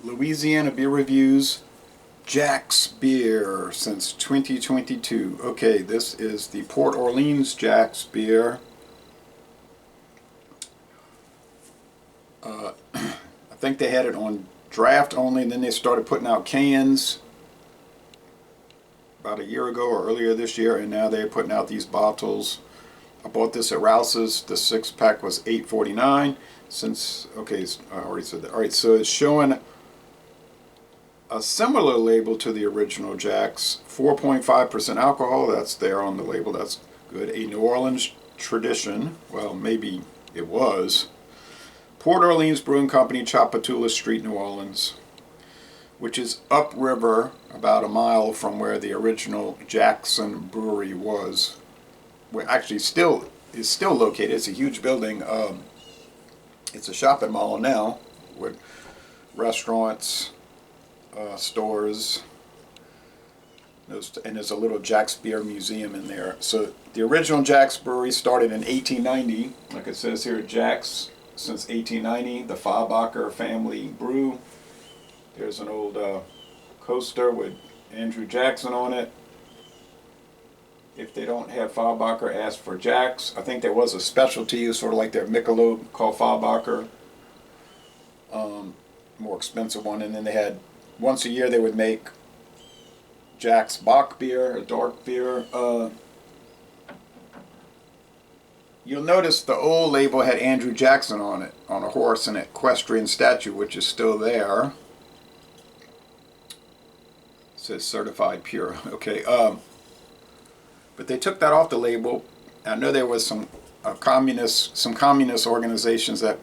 Louisiana Beer Reviews, Jack's Beer since 2022. Okay, this is the Port Orleans Jack's Beer. I think they had it on draft only, and then they started putting out cans about a year ago or earlier this year, and now they're putting out these bottles. I bought this at Rouse's. The 6-pack was $8.49. Since, okay, I already said that. Alright, so it's showing a similar label to the original Jack's. 4.5% alcohol, that's there on the label, that's good. A New Orleans tradition, well, maybe it was. Port Orleans Brewing Company, Chapatula Street, New Orleans, which is upriver about a mile from where the original Jackson Brewery was. Where actually still is still located. It's a huge building. It's a shopping mall now with restaurants, stores, and there's a little Jack's Beer Museum in there. So the original Jack's Brewery started in 1890, like it says here, Jack's since 1890, the Fabacher family brew. There's an old coaster with Andrew Jackson on it. If they don't have Fabacher, ask for Jack's. I think there was a specialty, sort of like their Michelob, called Fabacher. More expensive one. And then they had, once a year they would make Jack's Bock beer, a dark beer. You'll notice the old label had Andrew Jackson on it, on a horse and an equestrian statue, which is still there. It says certified pure. Okay. But they took that off the label. I know there was some communist organizations that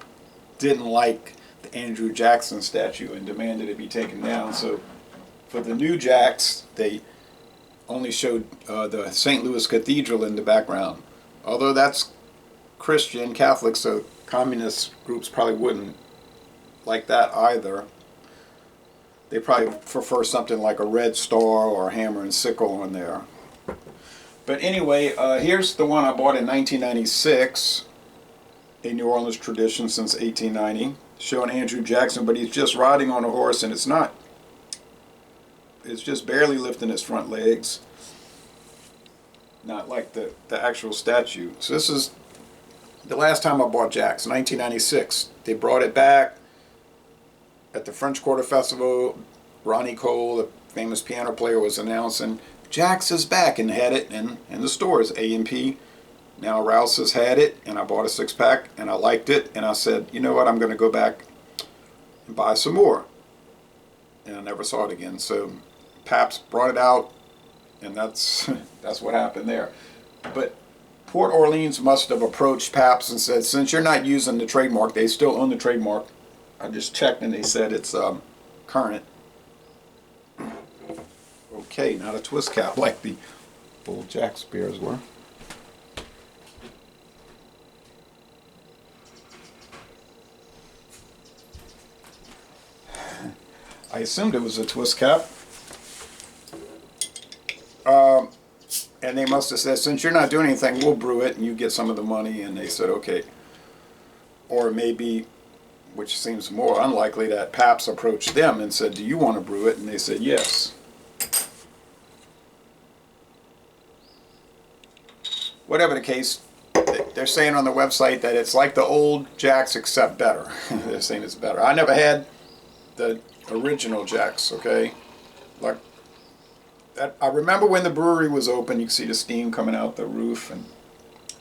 didn't like the Andrew Jackson statue and demanded it be taken down. So for the new Jacks, they only showed the St. Louis Cathedral in the background. Although that's Christian, Catholic, so communist groups probably wouldn't like that either. They probably prefer something like a red star or a hammer and sickle on there. But anyway, here's the one I bought in 1996, a New Orleans tradition since 1890, showing Andrew Jackson, but he's just riding on a horse, and it's just barely lifting his front legs, not like the actual statue. So this is the last time I bought Jack's, 1996. They brought it back at the French Quarter Festival. Ronnie Cole, the famous piano player, was announcing Jack's is back, and had it in the stores, A&P. Now Rouse's had it, and I bought a 6-pack, and I liked it, and I said, you know what, I'm going to go back and buy some more. And I never saw it again. So Pabst brought it out, and that's what happened there. But Port Orleans must have approached Pabst and said, since you're not using the trademark, they still own the trademark. I just checked, and they said it's current. Okay, not a twist cap like the old Jack's beers were. I assumed it was a twist cap. And they must have said, since you're not doing anything, we'll brew it and you get some of the money. And they said, okay. Or maybe, which seems more unlikely, that Pabst approached them and said, do you want to brew it? And they said, yes. Whatever the case, they're saying on the website that it's like the old Jack's except better. They're saying it's better. I never had the original Jack's, okay? Like that, I remember when the brewery was open, you could see the steam coming out the roof, and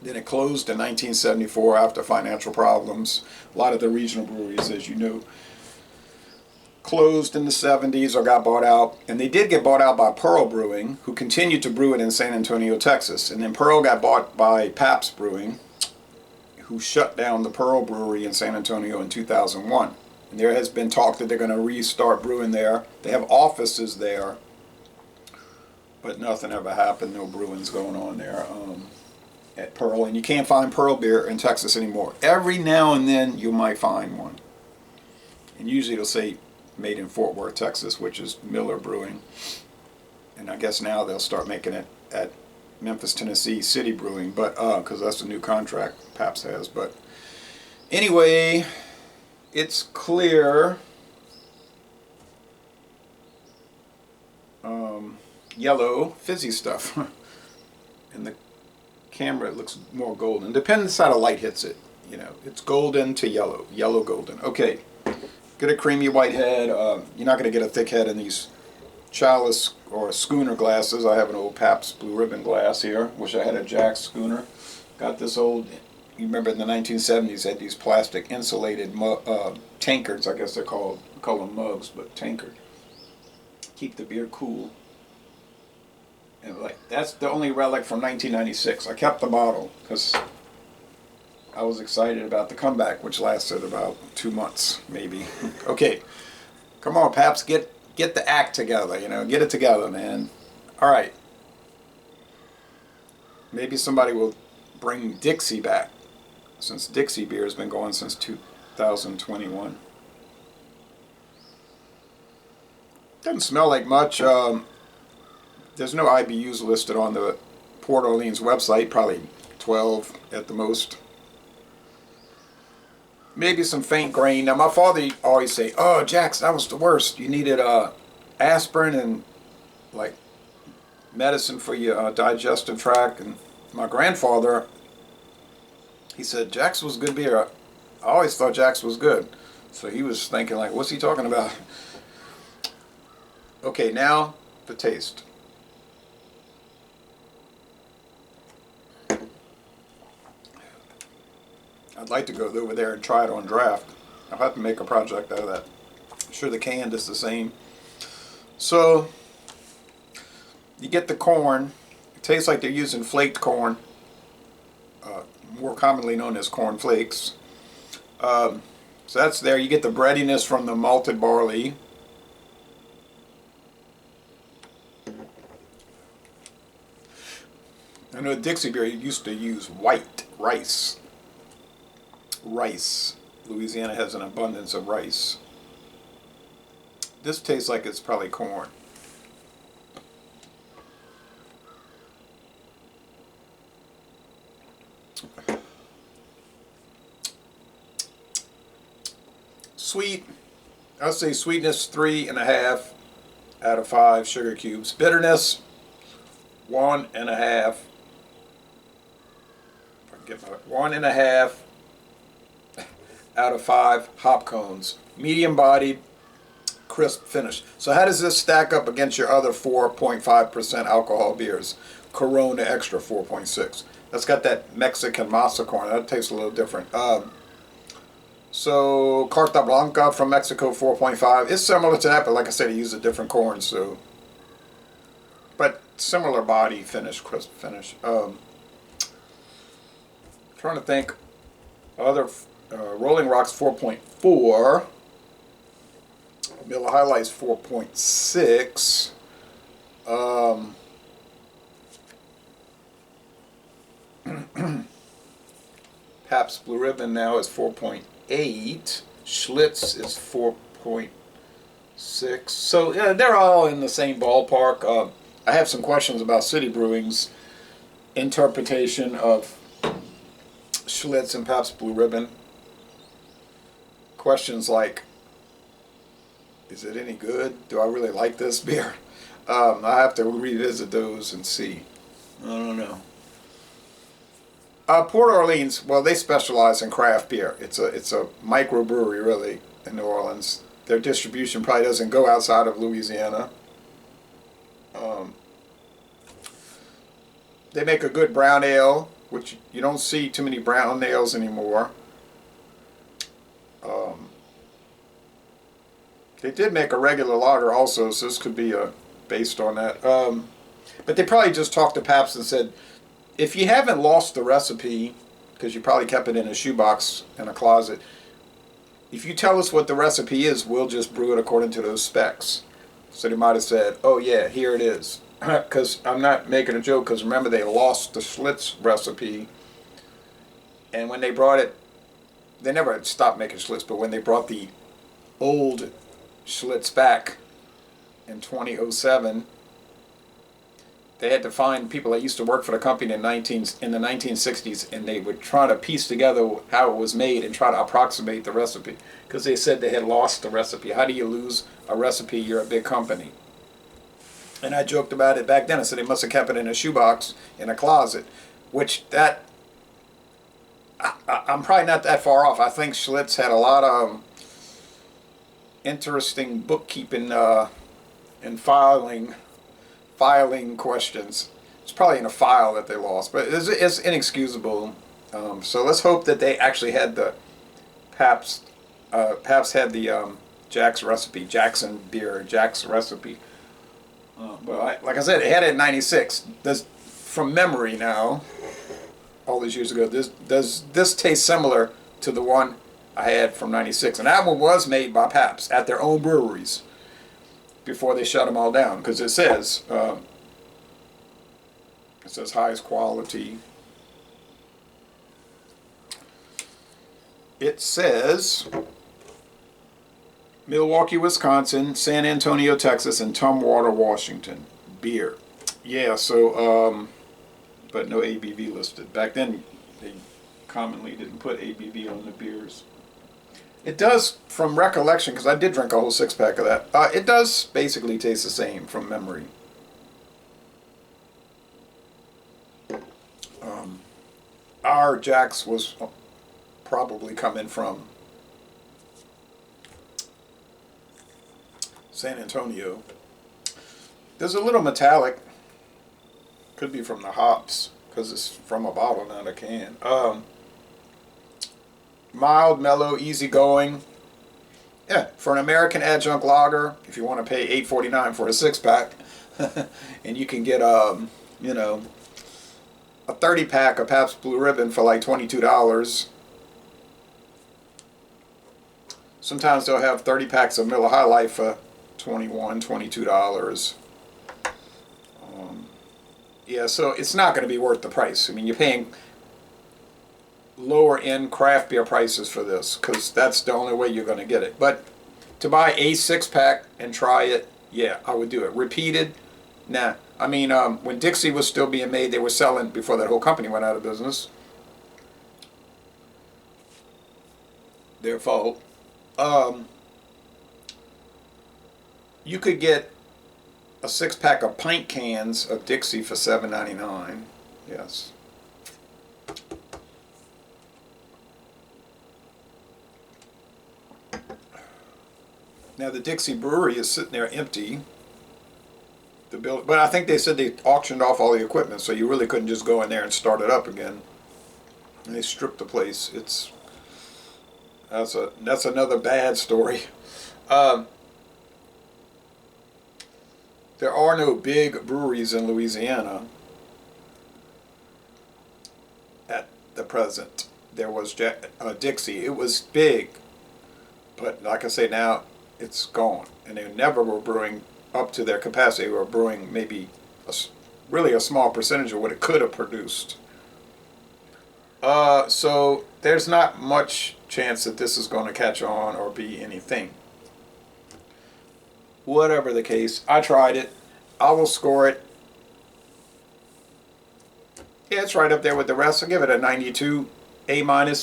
then it closed in 1974 after financial problems. A lot of the regional breweries, as you know, closed in the 70s or got bought out. And they did get bought out by Pearl Brewing, who continued to brew it in San Antonio, Texas. And then Pearl got bought by Pabst Brewing, who shut down the Pearl Brewery in San Antonio in 2001. And there has been talk that they're going to restart brewing there. They have offices there, but nothing ever happened. No brewing's going on there at Pearl. And you can't find Pearl beer in Texas anymore. Every now and then you might find one. And usually it'll say made in Fort Worth, Texas, which is Miller Brewing. And I guess now they'll start making it at Memphis, Tennessee City Brewing, but because that's a new contract Pabst has. But anyway, it's clear yellow fizzy stuff. In the camera, it looks more golden. Depends how the light hits it. You know, it's golden to yellow, yellow golden. Okay, get a creamy white head. You're not going to get a thick head in these chalice or schooner glasses. I have an old Pabst Blue Ribbon glass here. Wish I had a Jack schooner. Got this old, you remember in the 1970s, had these plastic insulated tankards, I guess they're called. I call them mugs, but tankard. Keep the beer cool. And like, that's the only relic from 1996. I kept the bottle because I was excited about the comeback, which lasted about 2 months, maybe. Okay, come on, Paps, get the act together, you know, get it together, man. All right. Maybe somebody will bring Dixie back, since Dixie beer has been going since 2021. Doesn't smell like much. There's no IBUs listed on the Port Orleans website, probably 12 at the most. Maybe some faint grain. Now my father always say, "Oh, Jax, that was the worst. You needed aspirin and like medicine for your digestive tract." And my grandfather, he said Jax was good beer. I always thought Jax was good, so he was thinking like, "What's he talking about?" Okay, now the taste. I'd like to go over there and try it on draft. I'll have to make a project out of that. I'm sure the can is the same. So, you get the corn. It tastes like they're using flaked corn, more commonly known as corn flakes. So that's there. You get the breadiness from the malted barley. I know Dixie beer used to use white rice. Louisiana has an abundance of rice. This tastes like it's probably corn. Sweet, I'll say sweetness 3.5 out of 5 sugar cubes. Bitterness 1.5. If I can get my 1.5 out of 5 hop cones. Medium bodied, crisp finish. So how does this stack up against your other 4.5% alcohol beers? Corona Extra 4.6. That's got that Mexican masa corn. That tastes a little different. So Carta Blanca from Mexico 4.5. It's similar to that, but like I said, he used a different corn. So, but similar body finish, crisp finish. Trying to think other. Rolling Rocks 4.4. Miller High Life's 4.6. Pabst Blue Ribbon now is 4.8. Schlitz is 4.6. So yeah, they're all in the same ballpark. I have some questions about City Brewing's interpretation of Schlitz and Pabst Blue Ribbon. Questions like, is it any good? Do I really like this beer? I have to revisit those and see. I don't know. Port Orleans, well, they specialize in craft beer. It's a microbrewery, really, in New Orleans. Their distribution probably doesn't go outside of Louisiana. They make a good brown ale, which you don't see too many brown ales anymore. They did make a regular lager also, so this could be based on that. But they probably just talked to Pabst and said, if you haven't lost the recipe, because you probably kept it in a shoebox in a closet, if you tell us what the recipe is, we'll just brew it according to those specs. So they might have said, oh yeah, here it is. Because I'm not making a joke, because remember they lost the Schlitz recipe, and when they brought it, they never stopped making Schlitz, but when they brought the old Schlitz back in 2007, they had to find people that used to work for the company in the 1960s, and they would try to piece together how it was made and try to approximate the recipe, because they said they had lost the recipe. How do you lose a recipe? You're a big company. And I joked about it back then. I said they must have kept it in a shoebox in a closet, which that I'm probably not that far off. I think Schlitz had a lot of interesting bookkeeping and filing questions. It's probably in a file that they lost, but it's inexcusable. So let's hope that they actually had the Pabst had the Jack's recipe, Jackson beer, Jack's recipe. But like I said, it had it in '96. From memory now, all these years ago, does this taste similar to the one I had from '96? And that one was made by Pabst at their own breweries before they shut them all down, because it says highest quality. It says Milwaukee, Wisconsin, San Antonio, Texas, and Tumwater, Washington. Beer. Yeah, so, but no ABV listed. Back then, they commonly didn't put ABV on the beers. It does, from recollection, because I did drink a whole 6-pack of that, it does basically taste the same from memory. Our Jack's was probably coming from San Antonio. There's a little metallic. Could be from the hops, because it's from a bottle, not a can. Mild, mellow, easygoing. Yeah, for an American adjunct lager, if you want to pay $8.49 for a 6-pack, and you can get you know, a 30-pack of Pabst Blue Ribbon for like $22. Sometimes they'll have 30 packs of Miller High Life for $21, $22. Yeah, so it's not going to be worth the price. I mean, you're paying lower end craft beer prices for this, because that's the only way you're going to get it. But to buy a 6-pack and try it, yeah, I would do it. Repeated, nah. I mean, when Dixie was still being made, they were selling before that whole company went out of business. Their fault. You could get a 6-pack of pint cans of Dixie for $7.99. Yes. Now the Dixie Brewery is sitting there empty. But I think they said they auctioned off all the equipment, so you really couldn't just go in there and start it up again. And they stripped the place. That's another bad story. There are no big breweries in Louisiana at the present. There was Dixie. It was big, but like I say, now it's gone. And they never were brewing up to their capacity. They were brewing maybe really a small percentage of what it could have produced. So there's not much chance that this is going to catch on or be anything. Whatever the case, I tried it. I will score it. Yeah, it's right up there with the rest. I'll give it a 92, A-.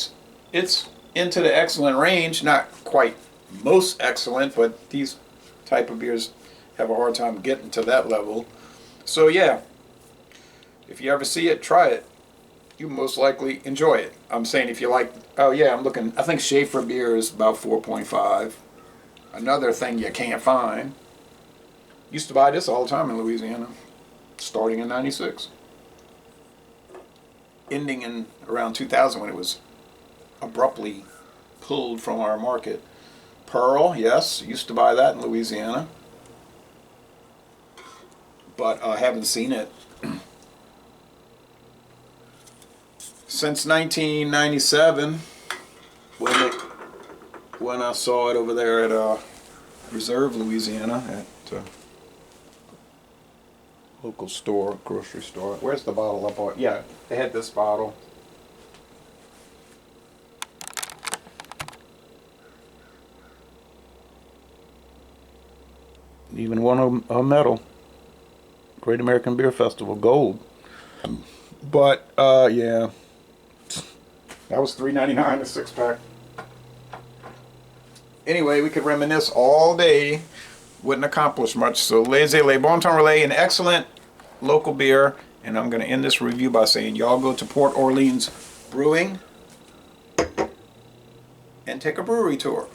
It's into the excellent range. Not quite most excellent, but these type of beers have a hard time getting to that level. So yeah, if you ever see it, try it. You most likely enjoy it. I'm saying if you like, oh yeah, I'm looking, I think Schaefer beer is about 4.5. Another thing you can't find. Used to buy this all the time in Louisiana, starting in '96. Ending in around 2000 when it was abruptly pulled from our market. Pearl, yes, used to buy that in Louisiana. But I haven't seen it since 1997 when I saw it over there at Reserve, Louisiana, at local store, grocery store. Where's the bottle I bought? Yeah, they had this bottle. Even won a medal. Great American Beer Festival, gold. But yeah, that was $3.99 a 6-pack. Anyway, we could reminisce all day wouldn't accomplish much. So Les Bon Temps Relais, an excellent local beer. And I'm going to end this review by saying y'all go to Port Orleans Brewing and take a brewery tour.